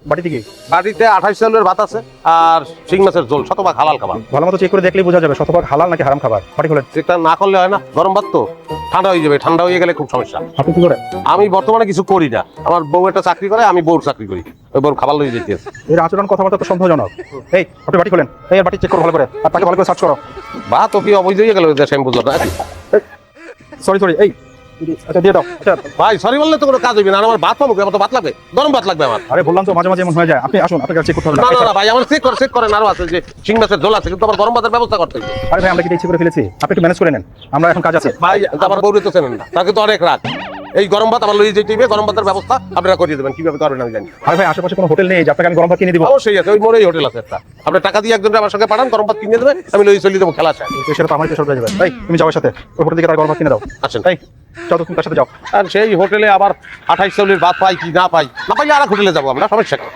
বাটিতে কি? বাড়িতে 28 চাউলের ভাত আছে আর শিং মাছের ঝোল, শতভাগ হালাল খাবার। ভালো মতো চেক করে দেখলেই বোঝা যাবে শতভাগ হালাল নাকি হারাম খাবার। বাটি খোলেন। চেকটা না করলে হয় না, গরম ভাত তো ঠান্ডা হয়ে যাবে, ঠান্ডা হয়ে গেলে খুব সমস্যা। আপনি কি করেন? আমি বর্তমানে কিছু করি না, আমার বউ একটা চাকরি করে, আমি বউর চাকরি করি, ওই বউর খাবার লইয়ে যেতে। এর আচরণ কথাবার্তা তো সন্দেহজনক। এই আপনি বাটি খোলেন, এই বাটি চেক করো ভালো করে, আর তাকে ভালো করে সার্চ করো। ভাত তো কি অবৈধ হয়ে গেল দেশে, আমি বুঝলাম না। সরি এই আচ্ছা দিয়ে দাও। আচ্ছা ভাই সরি বললে তো কোনো কাজ হইবে না, আর আমার ভাত পাবো, আমার তো ভাত লাগবে, গরম ভাত লাগবে আমার। আরে বললাম তো মাঝে মাঝে এমন হয়ে যায়। আপনি আসুন, আপনাকে চেক করতে হবে না না না ভাই, আমার চেক করেন, আরো আছে যে শিং মাছের ঝোল আছে, কিন্তু আমার গরম ভাতের ব্যবস্থা করতে হবে। আরে ভাই আমরা কি ইচ্ছে করে ফেলেছি? আপনি একটু ম্যানেজ করে নেন, আমরা এখন কাজ আছে। ভাই আমার বউরে তো চেনেন না, তাকে তো অনেক রাত। এই গরম ভাত আমার লইয়ে যেতে হবে, গরম ভাতের ব্যবস্থা আপনারা করিয়ে দেবেন, কিভাবে করবেন আমি জানি। আরে ভাই আশেপাশে কোনো হোটেল নেই যে আপনাকে আমি গরম ভাত কিনে দিব? অবশ্যই আছে, ওই মোড়েই হোটেল আছে একটা, আপনি টাকা দিয়ে একজনকে আমার সঙ্গে পাঠান, গরম ভাত কিনে দেবে, আমি লইয়ে চলিয়ে দেবো, খেলা আছে। সেটা তো আমার পেশা হয়ে যাবে। ভাই তুমি যাও সাথে ওই হোটেল থেকে তার গরম ভাত কিনে দাও। আছেন তাই চলো তুমি তার সাথে যাও। আর সেই হোটেলে আবার 28 চাউলের ভাত পাই কি না পাই, না পাই আর এক হোটেলে যাবো আমরা, সমস্যা কি?